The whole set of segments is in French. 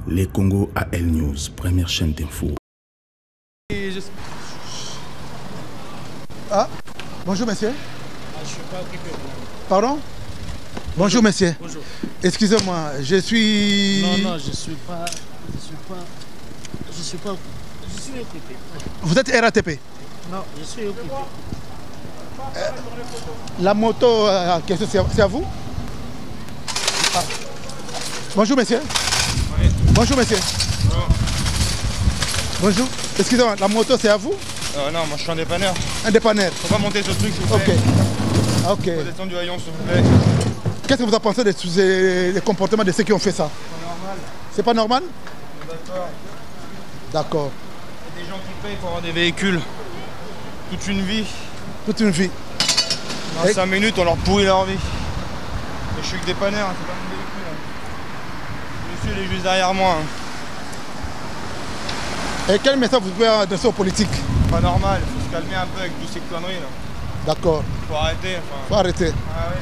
Les Congo AL News, première chaîne d'info. Ah, bonjour monsieur. Je ne suis pas occupé. Pardon? Bonjour monsieur. Bonjour. Excusez-moi, je suis... Non, je suis occupé. Vous êtes RATP? Non, je suis occupé. La moto en question, c'est à vous? Ah. Bonjour monsieur. Oui. Bonjour monsieur. Bonjour. Bonjour. Excusez-moi, la moto c'est à vous? Non, moi je suis un dépanneur. Un dépanneur. Faut pas monter ce truc s'il vous Ok. plaît. Ok. Faut descendre du rayon s'il vous plaît. Qu'est-ce que vous en pensez des comportements de ceux qui ont fait ça? C'est normal. C'est pas normal? D'accord. D'accord. Il y a des gens qui payent pour avoir des véhicules. Toute une vie. Toute une vie. En 5 minutes on leur pourrit leur vie. Et je suis que dépanneur, c'est pas mon véhicule. Monsieur il est juste derrière moi. Et quel message vous pouvez adresser aux politiques? Pas normal, il faut se calmer un peu avec toutes ces conneries là. D'accord. Faut arrêter. Enfin... Faut arrêter. Ah ouais.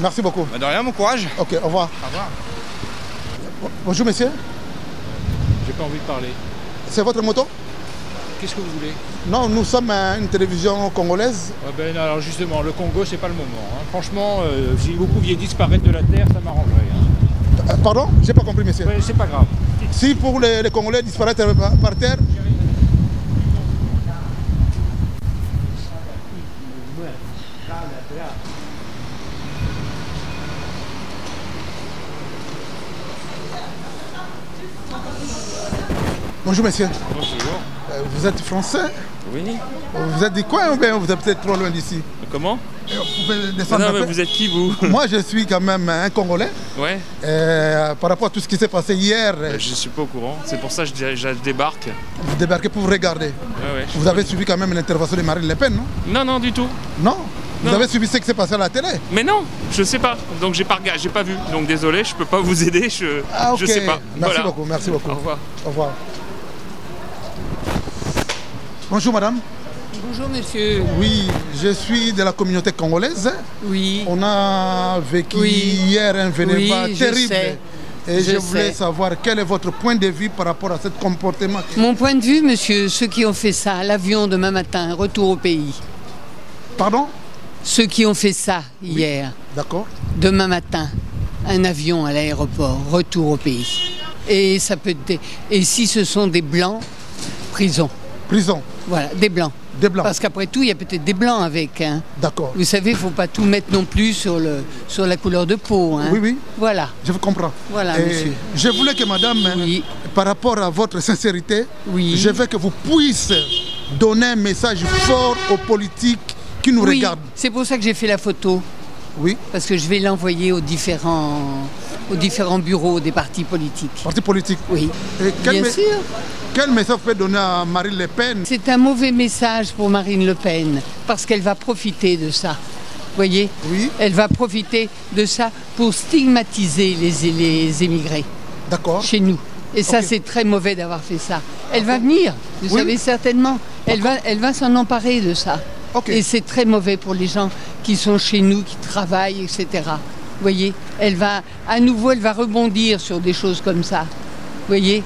Merci beaucoup. Bah de rien, bon courage. Ok, au revoir. Au revoir. Bonjour monsieur. J'ai pas envie de parler. C'est votre moto? Qu'est-ce que vous voulez? Non, nous sommes une télévision congolaise. Alors justement, le Congo, c'est pas le moment. Hein. Franchement, si vous pouviez disparaître de la terre, ça m'arrangerait. Hein. Pardon? J'ai pas compris monsieur. Ouais, c'est pas grave. Si pour les Congolais disparaître par terre. Bonjour monsieur. Bonjour. Vous êtes français? Oui. Vous êtes du coin ou bien vous êtes peut-être trop loin d'ici? Comment? Vous pouvez descendre Non, un mais peu? vous êtes qui vous? Moi je suis quand même un Congolais. Ouais. Par rapport à tout ce qui s'est passé hier. Je suis pas au courant. C'est pour ça que je débarque. Vous débarquez pour regarder. Ouais, Vous avez suivi quand même l'intervention de Marine Le Pen, non? Non, du tout. Non? Vous Non. avez suivi ce qui s'est passé à la télé? Mais non, je sais pas. Donc j'ai pas vu. Donc désolé, je peux pas vous aider. Ah, ok. Je sais pas. Merci Voilà. beaucoup, merci beaucoup. Au revoir. Au revoir. Bonjour madame. Bonjour monsieur. Oui, je suis de la communauté congolaise. Oui. On a vécu hier un événement terrible. Sais. Et je voulais sais. savoir quel est votre point de vue par rapport à ce comportement. Mon point de vue, monsieur, ceux qui ont fait ça, l'avion demain matin, retour au pays. Pardon? Ceux qui ont fait ça hier, D'accord. demain matin, un avion à l'aéroport, retour au pays. Et ça peut être et si ce sont des blancs, prison. Prison. Voilà, des blancs. Des blancs. Parce qu'après tout, il y a peut-être des blancs avec. Hein. D'accord. Vous savez, il ne faut pas tout mettre non plus sur la couleur de peau. Hein. Oui, oui. Voilà. Je vous comprends. Voilà, Et monsieur. je voulais que madame, Oui. par rapport à votre sincérité, Oui. je veux que vous puissiez donner un message fort aux politiques qui nous Oui, regardent. c'est pour ça que j'ai fait la photo. Oui. Parce que je vais l'envoyer aux différents bureaux des partis politiques. Parti politique. Oui, Et bien sûr. Quel message vous pouvez donner à Marine Le Pen? C'est un mauvais message pour Marine Le Pen, parce qu'elle va profiter de ça. Vous voyez? Oui. Elle va profiter de ça pour stigmatiser les émigrés D'accord. chez nous. Et ça, Ok. c'est très mauvais d'avoir fait ça. Elle va venir, vous Oui. savez certainement. Elle va s'en emparer de ça. Ok. Et c'est très mauvais pour les gens qui sont chez nous, qui travaillent, etc. Vous voyez, elle va rebondir sur des choses comme ça. Vous voyez,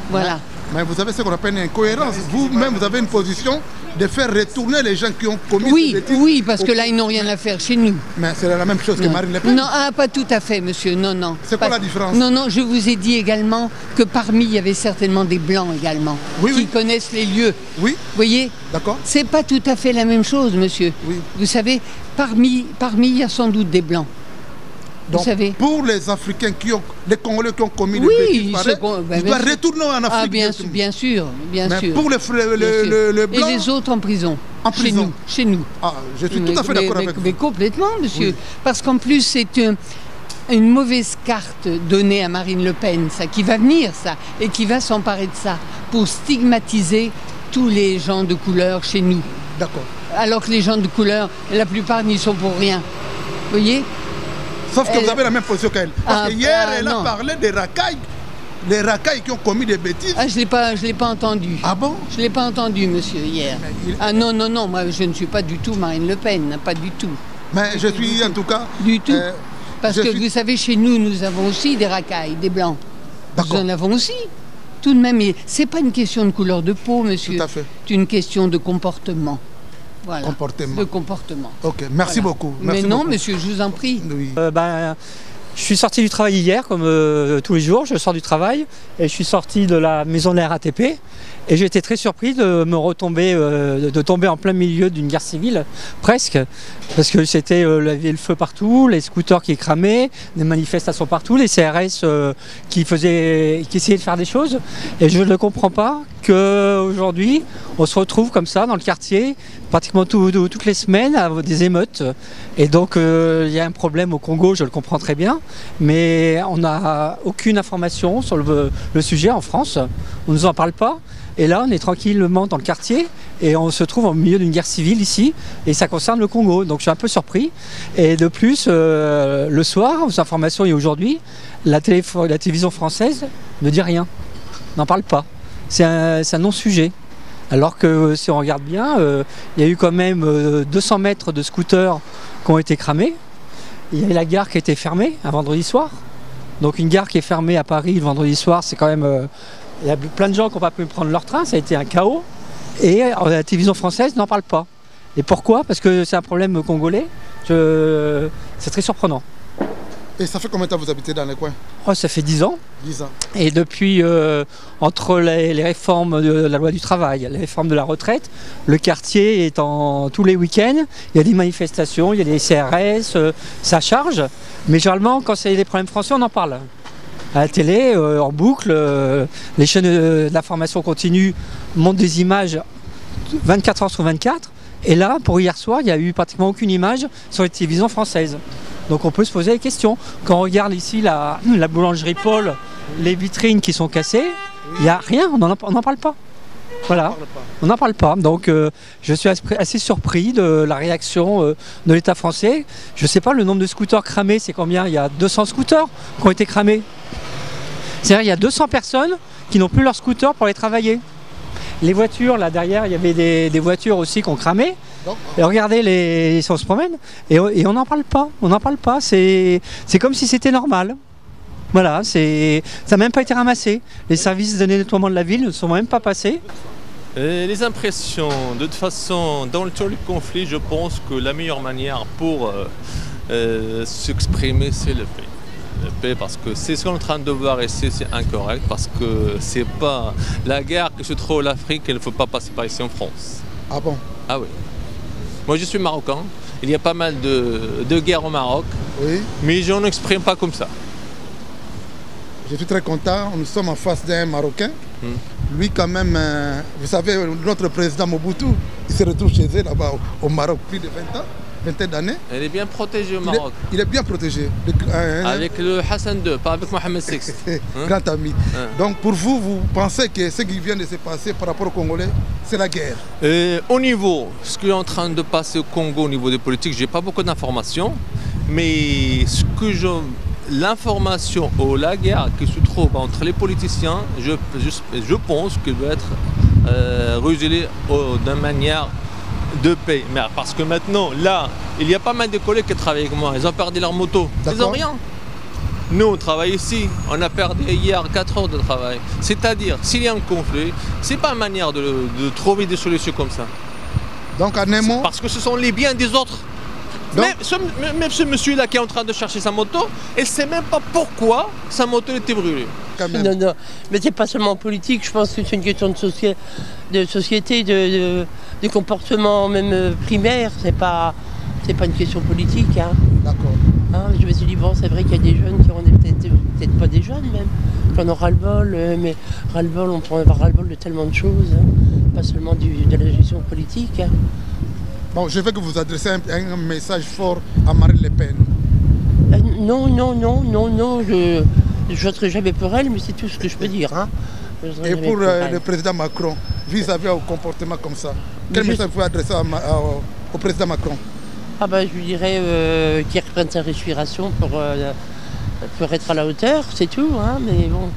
voilà. Mais vous avez ce qu'on appelle une incohérence. Vous-même, vous avez une position de faire retourner les gens qui ont commis Oui, ces bêtises. oui, parce que là, ils n'ont rien à faire chez nous. Mais c'est la même chose que Marine Le Pen. Non, pas tout à fait, monsieur. Non, non. C'est quoi Pas- la différence? Non, non, je vous ai dit également que parmi, il y avait certainement des blancs également, Oui, qui oui. connaissent les lieux. Oui, Vous voyez, d'accord. c'est pas tout à fait la même chose, monsieur. Oui. Vous savez, parmi, il y a sans doute des blancs. Donc, Vous savez. pour les Africains les Congolais qui ont commis des Oui, bêtises pareilles, ben, ils bien doivent sûr. retourner en Afrique. Ah, bien directement. sûr, bien Mais sûr. pour bien sûr. le blanc, Et les autres en prison. En prison. Chez nous. ah, je suis tout à fait d'accord avec mais vous. complètement, monsieur. Oui. Parce qu'en plus, c'est une mauvaise carte donnée à Marine Le Pen, ça, qui va venir, ça, et qui va s'emparer de ça, pour stigmatiser tous les gens de couleur chez nous. D'accord. Alors que les gens de couleur, la plupart n'y sont pour rien. Vous voyez? Sauf que Elle- vous avez la même position qu'elle. Parce Ah, que hier, elle a non. parlé des racailles. Les racailles qui ont commis des bêtises. Ah, je l'ai pas entendu. Ah bon? Je ne l'ai pas entendu, monsieur, hier. Mais il- Ah non, non, non, moi je ne suis pas du tout Marine Le Pen, pas du tout. Mais je suis en tout cas. Du tout. Parce que vous savez, chez nous, nous avons aussi des racailles, des blancs. Nous en avons aussi. Tout de même, c'est pas une question de couleur de peau, monsieur. Tout à fait. C'est une question de comportement. Voilà. Comportement. De comportement. Ok, merci beaucoup. Merci Mais non, beaucoup. monsieur, je vous en prie. Oui. Je suis sorti du travail hier, comme tous les jours, je sors du travail et je suis sorti de la maison de la RATP et j'ai été très surpris de me retomber, de tomber en plein milieu d'une guerre civile, presque, parce que c'était le feu partout, les scooters qui cramaient, des manifestations partout, les CRS qui essayaient de faire des choses et je ne comprends pas qu'aujourd'hui on se retrouve comme ça dans le quartier pratiquement toutes les semaines à des émeutes et donc il y a un problème au Congo, je le comprends très bien, mais on n'a aucune information sur le sujet en France, on ne nous en parle pas et là on est tranquillement dans le quartier et on se trouve au milieu d'une guerre civile ici et ça concerne le Congo, donc je suis un peu surpris et de plus le soir, aux informations et aujourd'hui, la télévision française ne dit rien, n'en parle pas. C'est un non-sujet. Alors que si on regarde bien, il y a eu quand même 200 mètres de scooters qui ont été cramés. Il y a la gare qui a été fermée un vendredi soir. Donc une gare qui est fermée à Paris le vendredi soir, c'est quand même... il y a plein de gens qui n'ont pas pu prendre leur train, ça a été un chaos. Et la télévision française n'en parle pas. Et pourquoi? Parce que c'est un problème congolais. C'est très surprenant. Et ça fait combien de temps que vous habitez dans les coins? Oh, ça fait 10 ans. 10 ans. Et depuis, entre les réformes de la loi du travail, les réformes de la retraite, le quartier est tous les week-ends, il y a des manifestations, il y a des CRS, ça charge. Mais généralement, quand c'est des problèmes français, on en parle. À la télé, en boucle, les chaînes d'information continue montrent des images 24 heures sur 24. Et là, pour hier soir, il n'y a eu pratiquement aucune image sur les télévisions françaises. Donc on peut se poser des questions. Quand on regarde ici la boulangerie Paul, les vitrines qui sont cassées, il n'y a rien, on n'en parle pas. Voilà, on n'en parle pas. Donc je suis assez surpris de la réaction de l'État français. Je ne sais pas le nombre de scooters cramés, c'est combien? Il y a 200 scooters qui ont été cramés. C'est-à-dire qu'il y a 200 personnes qui n'ont plus leur scooter pour aller travailler. Les voitures, là derrière, il y avait des voitures aussi qui ont cramé. Et regardez, on se promène et on n'en parle pas. On n'en parle pas. C'est comme si c'était normal. Voilà, ça n'a même pas été ramassé. Les services de nettoiement de la ville ne sont même pas passés. Les impressions, de toute façon, dans tout le conflit, je pense que la meilleure manière pour s'exprimer, c'est le paix. Le paix, parce que c'est ce qu'on est en train de voir ici, c'est incorrect, parce que c'est pas la guerre qui se trouve en Afrique, il ne faut pas passer par ici en France. Ah bon? Ah oui. Moi je suis marocain, il y a pas mal de guerres au Maroc, oui. Mais je n'exprime pas comme ça. Je suis très content, nous sommes en face d'un Marocain. Lui quand même, vous savez, notre président Mobutu, il se retrouve chez eux là-bas au Maroc plus de 20 ans. Vingtaine d'années. Elle est bien protégée au Maroc. Il est bien protégé. Avec le Hassan II, pas avec Mohamed VI. Grand ami. Donc pour vous, vous pensez que ce qui vient de se passer par rapport aux Congolais, c'est la guerre? Au niveau, ce qui est en train de passer au Congo au niveau des politiques, je n'ai pas beaucoup d'informations. Mais l'information ou la guerre qui se trouve entre les politiciens, je pense qu'elle doit être résoluée d'une manière de paix. Mais parce que maintenant, là, il y a pas mal de collègues qui travaillent avec moi. Ils ont perdu leur moto. Ils n'ont rien. Nous, on travaille ici. On a perdu hier 4 heures de travail. C'est-à-dire, s'il y a un conflit, c'est pas une manière de trouver des solutions comme ça. Donc, en un mot... Parce que ce sont les biens des autres. Même ce monsieur-là qui est en train de chercher sa moto, il ne sait même pas pourquoi sa moto était brûlée. Non, non, mais c'est pas seulement politique, je pense que c'est une question de société, de comportement même primaire, c'est pas une question politique. Hein. D'accord. Je me suis dit, bon, c'est vrai qu'il y a des jeunes qui ont peut-être pas des jeunes même, qui en ont ras-le-bol, mais ras-le-bol, on peut avoir ras-le-bol de tellement de choses, hein, pas seulement de la gestion politique. Hein. Bon, je veux que vous adressez un message fort à Marine Le Pen. Non, je ne voterai jamais pour elle, mais c'est tout ce que je peux dire. Hein. Et pour le président Macron, vis-à-vis au comportement comme ça, quel message vous pouvez adresser au président Macron? Ah ben, je lui dirais qu'il reprenne sa respiration pour être à la hauteur, c'est tout. Hein, mais bon,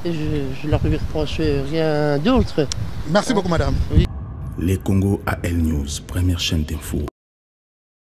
je ne leur reproche rien d'autre. Merci beaucoup, madame. Les Congo AL News, première chaîne d'info.